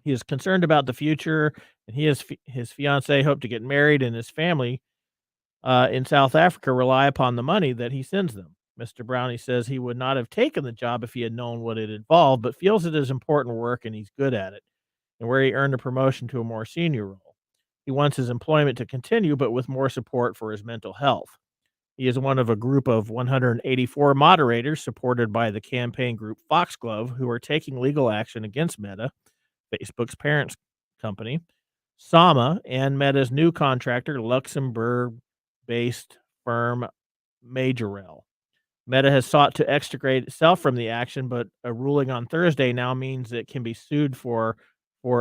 S3: He is concerned about the future, and his fiancée hope to get married, and his family in South Africa rely upon the money that he sends them. Mr. Brownie says he would not have taken the job if he had known what it involved, but feels it is important work and he's good at it, and where he earned a promotion to a more senior role. He wants his employment to continue, but with more support for his mental health. He is one of a group of 184 moderators supported by the campaign group Foxglove, who are taking legal action against Meta, Facebook's parent company, Hummmm, and Meta's new contractor, Luxembourg-based firm Majorel. Meta has sought to extricate itself from the action, but a ruling on Thursday now means it can be sued for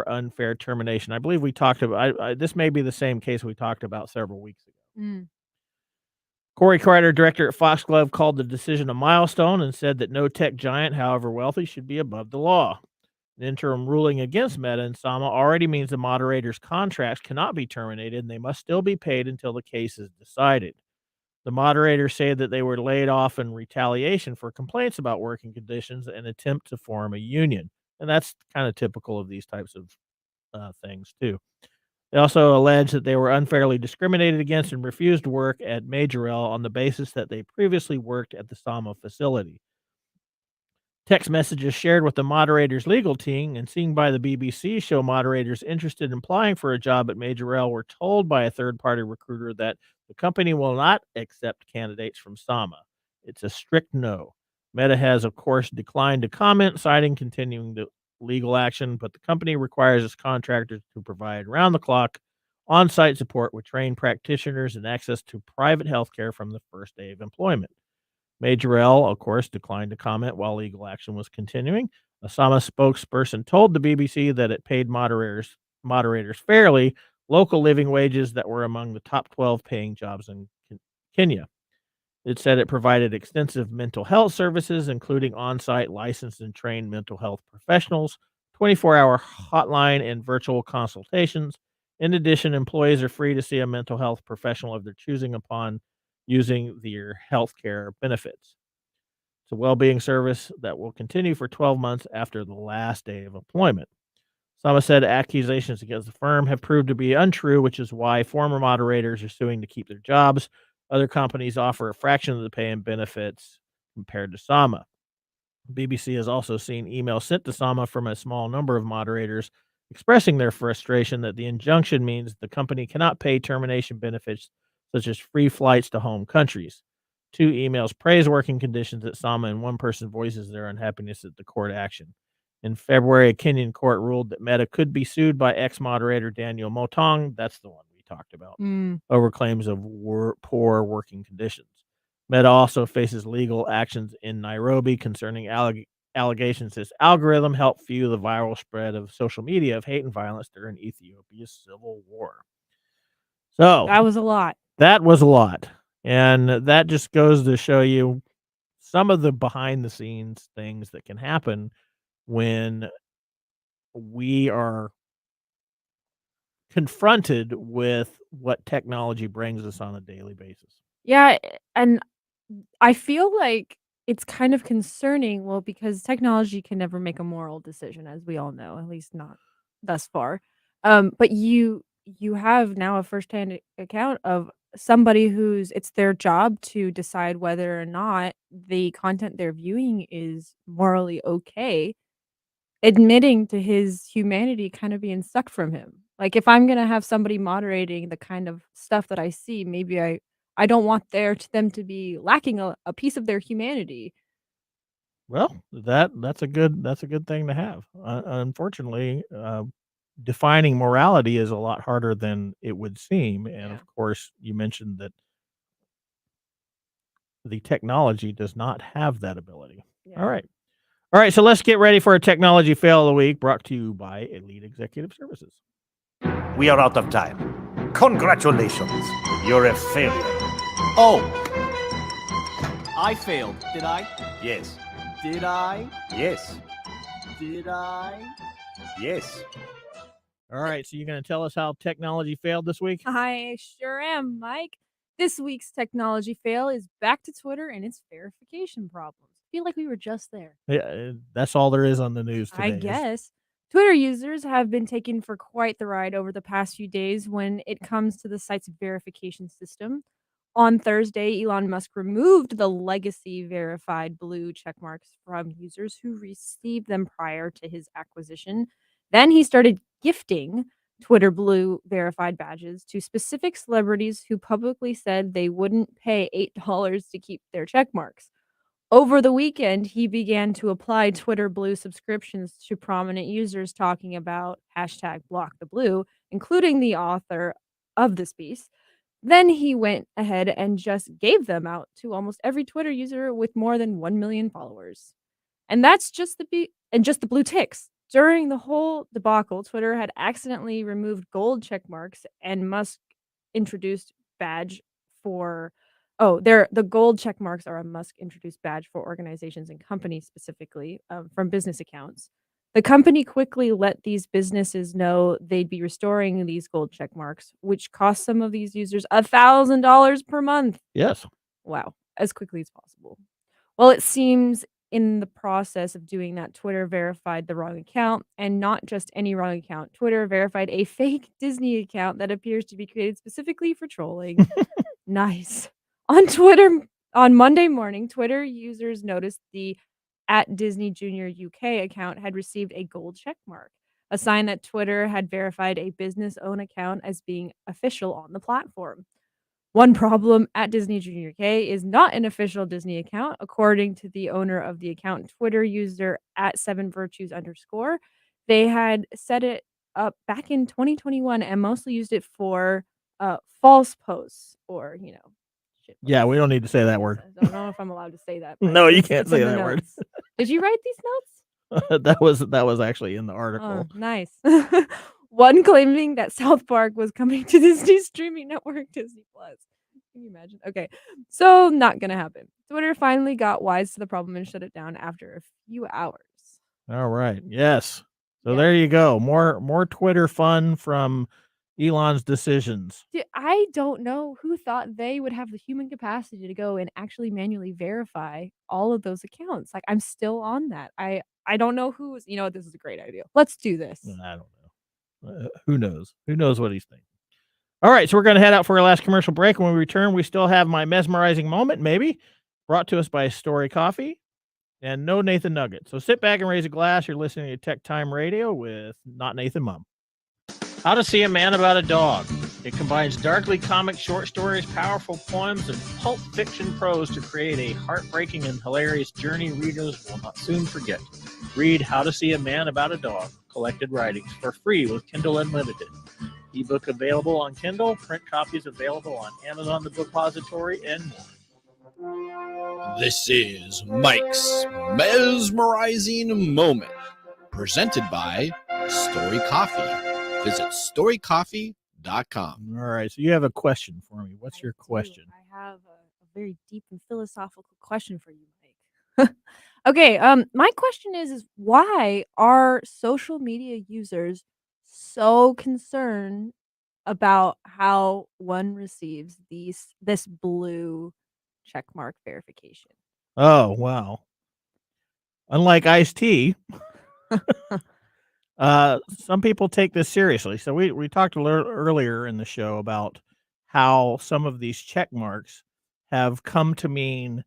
S3: unfair termination. I believe we talked about this may be the same case we talked about several weeks ago. Corey Kreider, director at Foxglove, called the decision a milestone and said that no tech giant, however wealthy, should be above the law. An interim ruling against Meta and Sama already means the moderators' contracts cannot be terminated and they must still be paid until the case is decided. The moderators say that they were laid off in retaliation for complaints about working conditions and attempt to form a union. And that's kind of typical of these types of things, too. They also allege that they were unfairly discriminated against and refused to work at Majorel on the basis that they previously worked at the Sama facility. Text messages shared with the moderator's legal team and seen by the BBC show moderators interested in applying for a job at Majorel were told by a third-party recruiter that the company will not accept candidates from Sama. It's a strict no. Meta has, of course, declined to comment, citing continuing the legal action, but the company requires its contractors to provide round-the-clock on-site support with trained practitioners and access to private health care from the first day of employment. Majorel, of course, declined to comment while legal action was continuing. A Sama spokesperson told the BBC that it paid moderators fairly local living wages that were among the top 12 paying jobs in Kenya. It said it provided extensive mental health services, including on-site licensed and trained mental health professionals, 24-hour hotline, and virtual consultations. In addition, employees are free to see a mental health professional of their choosing upon using their healthcare benefits. It's a well-being service that will continue for 12 months after the last day of employment. Sama said accusations against the firm have proved to be untrue, which is why former moderators are suing to keep their jobs. Other companies offer a fraction of the pay and benefits compared to Sama. BBC has also seen emails sent to Sama from a small number of moderators expressing their frustration that the injunction means the company cannot pay termination benefits such as free flights to home countries. 2 emails praise working conditions at Sama, and one person voices their unhappiness at the court action. In February, a Kenyan court ruled that Meta could be sued by ex-moderator Daniel Motong, that's the one we talked about, over claims of poor working conditions. Meta also faces legal actions in Nairobi concerning allegations its algorithm helped fuel the viral spread of social media of hate and violence during Ethiopia's civil war. So
S5: That was a lot.
S3: That was a lot. And that just goes to show you some of the behind the scenes things that can happen when we are confronted with what technology brings us on a daily basis.
S5: Yeah, and I feel like it's kind of concerning, well, because technology can never make a moral decision, as we all know, at least not thus far. But you have now a firsthand account of somebody who's it's their job to decide whether or not the content they're viewing is morally okay, admitting to his humanity kind of being sucked from him. Like, if I'm gonna have somebody moderating the kind of stuff that I see, maybe I don't want them to be lacking a piece of their humanity.
S3: Well, that's a good thing to have. Unfortunately, defining morality is a lot harder than it would seem, and
S5: Yeah.
S3: of course, you mentioned that the technology does not have that ability.
S5: Yeah.
S3: All right, so let's get ready for a technology fail of the week brought to you by Elite Executive Services.
S11: We are out of time. Congratulations. You're a failure.
S12: Oh. I failed, did I?
S11: Yes.
S12: Did I?
S11: Yes.
S12: Did I?
S11: Yes.
S3: All right, so you're going to tell us how technology failed this week?
S5: I sure am, Mike. This week's technology fail is back to Twitter and its verification problems. I feel like we were just there.
S3: Yeah, that's all there is on the news today.
S5: I guess. Twitter users have been taken for quite the ride over the past few days when it comes to the site's verification system. On Thursday, Elon Musk removed the legacy verified blue checkmarks from users who received them prior to his acquisition. Then he started gifting Twitter Blue verified badges to specific celebrities who publicly said they wouldn't pay $8 to keep their checkmarks. Over the weekend, he began to apply Twitter Blue subscriptions to prominent users talking about #BlockTheBlue, including the author of this piece. Then he went ahead and just gave them out to almost every Twitter user with more than 1 million followers. And that's just the blue ticks. During the whole debacle, Twitter had accidentally removed gold check marks, and Musk introduced badge for the gold check marks are a Musk introduced badge for organizations and companies specifically from business accounts. The company quickly let these businesses know they'd be restoring these gold check marks, which cost some of these users $1,000 per month.
S3: Yes.
S5: Wow, as quickly as possible. Well, it seems in the process of doing that, Twitter verified the wrong account, and not just any wrong account. Twitter verified a fake Disney account that appears to be created specifically for trolling. Nice. On Twitter, on Monday morning, Twitter users noticed the at Disney Junior UK account had received a gold check mark, a sign that Twitter had verified a business-owned account as being official on the platform. One problem, at Disney Junior UK is not an official Disney account, according to the owner of the account, Twitter user at 7virtues_. They had set it up back in 2021 and mostly used it for false posts or, shit
S3: Yeah, we
S5: posts.
S3: don't need to say that word.
S5: I don't know if I'm allowed to say that. but
S3: No, you
S5: it's
S3: can't
S5: in
S3: say
S5: the
S3: that word.
S5: notes. Did you write these notes?
S3: that was actually in the article.
S5: Oh, nice. One claiming that South Park was coming to Disney's streaming network, Disney Plus. Can you imagine? Okay, so not gonna happen. Twitter finally got wise to the problem and shut it down after a few hours.
S3: All right. Yes. So
S5: Yeah.
S3: there you go. More Twitter fun from Elon's decisions.
S5: I don't know who thought they would have the human capacity to go and actually manually verify all of those accounts. Like, I'm still on that. I don't know who's. You know what? This is a great idea. Let's do this.
S3: I don't know. Who knows? Who knows what he's thinking? All right, so we're going to head out for our last commercial break. When we return, we still have my mesmerizing moment, maybe, brought to us by Story Coffee, and no Nathan Nugget. So sit back and raise a glass. You're listening to TechTime Radio with not Nathan Mumm. How to See a Man About a Dog. It combines darkly comic short stories, powerful poems, and pulp fiction prose to create a heartbreaking and hilarious journey readers will not soon forget. Read How to See a Man About a Dog, collected writings, for free with Kindle Unlimited. Ebook available on Kindle, print copies available on Amazon The Bookpository, and more.
S2: This is Mike's Mesmerizing Moment, presented by Story Coffee. Visit storycoffee.com.
S3: All right, so you have a question for me. What's your question?
S5: I have a very deep and philosophical question for you, Mike. Okay, my question is why are social media users so concerned about how one receives this blue checkmark verification?
S3: Oh, wow. Unlike iced tea, some people take this seriously. So we talked a little earlier in the show about how some of these check marks have come to mean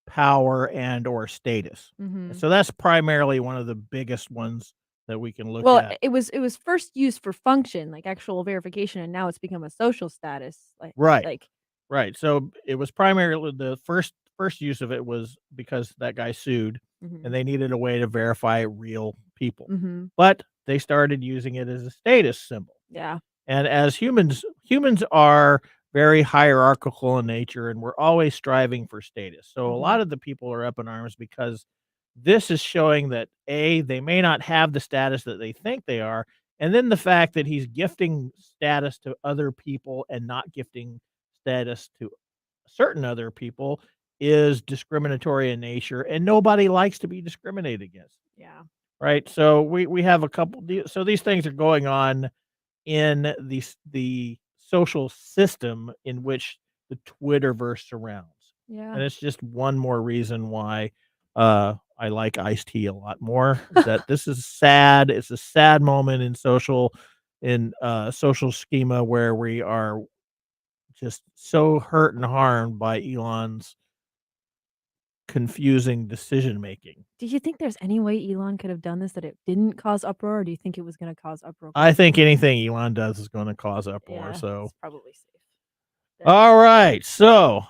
S3: power and or status.
S5: Mhm.
S3: So that's primarily one of the biggest ones that we can look
S5: Well,
S3: at.
S5: it was first used for function, like actual verification, and now it's become a social status.
S3: Right. Right. So it was primarily the first use of it was because that guy sued
S5: Mhm.
S3: and they needed a way to verify real people.
S5: Mhm.
S3: But they started using it as a status symbol.
S5: Yeah.
S3: And as humans are very hierarchical in nature, and we're always striving for status. So a lot of the people are up in arms because this is showing that A, they may not have the status that they think they are, and then the fact that he's gifting status to other people and not gifting status to certain other people is discriminatory in nature, and nobody likes to be discriminated against.
S5: Yeah.
S3: Right? So we have a couple so these things are going on in the social system in which the Twitterverse surrounds.
S5: Yeah.
S3: And it's just one more reason why I like iced tea a lot more. That this is sad. It's a sad moment in social schema where we are just so hurt and harmed by Elon's confusing decision making.
S5: Do you think there's any way Elon could have done this that it didn't cause uproar, or do you think it was going to cause uproar?
S3: I think anything Elon does is going to cause uproar.
S5: Yeah,
S3: So
S5: it's probably safe.
S3: all right, so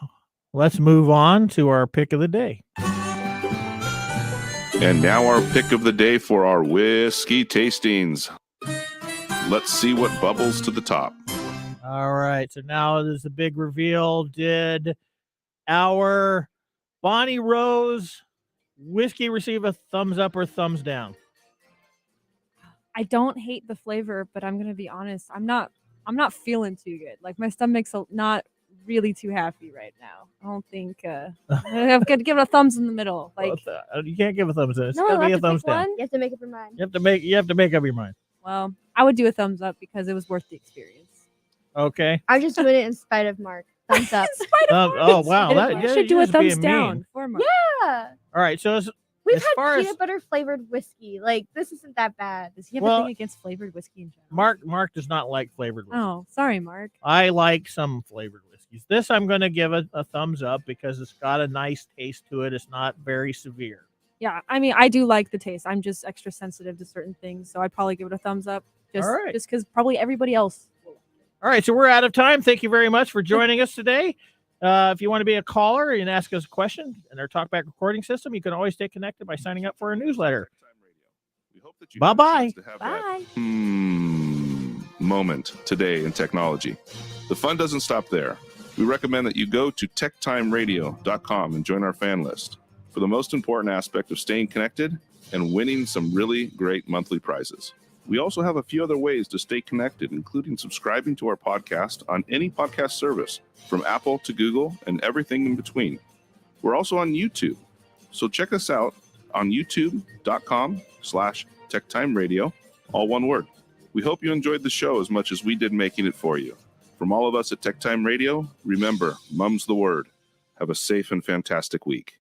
S3: let's move on to our pick of the day.
S4: And now our pick of the day for our whiskey tastings. Let's see what bubbles to the top.
S3: All right, so now there's a big reveal. Did our Bonnie Rose whiskey receive a thumbs up or thumbs down?
S5: I don't hate the flavor, but I'm gonna be honest. I'm not feeling too good. Like, my stomach's not really too happy right now. I don't think I've got to give it a thumbs in the middle. Like,
S3: you can't give a thumbs in. It's
S5: no,
S3: gotta
S5: I
S3: be a
S5: have to
S3: thumbs
S5: pick
S3: down.
S5: one.
S1: You have to make up your mind.
S3: You have to make up your mind.
S5: Well, I would do a thumbs up because it was worth the experience.
S3: Okay.
S1: I'm just doing it in spite of Mark. Thumbs up.
S3: Oh wow,
S5: You should do a thumbs down for Mark.
S1: Yeah.
S3: All right, so
S1: We've
S3: as
S1: had
S3: far
S1: peanut
S3: as
S1: butter flavored whiskey. Like, this isn't that bad.
S5: Does he have
S3: Well-
S5: a thing against flavored whiskey in general?
S3: Mark does not like flavored whiskey.
S5: Oh, sorry, Mark.
S3: I like some flavored whiskeys. This I'm going to give a thumbs up because it's got a nice taste to it. It's not very severe.
S5: Yeah, I mean, I do like the taste. I'm just extra sensitive to certain things, so I'd probably give it a thumbs up. Just,
S3: All right.
S5: just because probably everybody else.
S3: All right, so we're out of time. Thank you very much for joining us today. If you want to be a caller and ask us a question in our TalkBack recording system, you can always stay connected by signing up for our newsletter.
S4: We hope that you
S3: Bye-bye.
S5: Bye.
S4: Moment today in technology. The fun doesn't stop there. We recommend that you go to techtimeradio.com and join our fan list for the most important aspect of staying connected and winning some really great monthly prizes. We also have a few other ways to stay connected, including subscribing to our podcast on any podcast service, from Apple to Google and everything in between. We're also on YouTube, so check us out on youtube.com/techtimeradio, all one word. We hope you enjoyed the show as much as we did making it for you. From all of us at TechTime Radio, remember, Mumm's the word. Have a safe and fantastic week.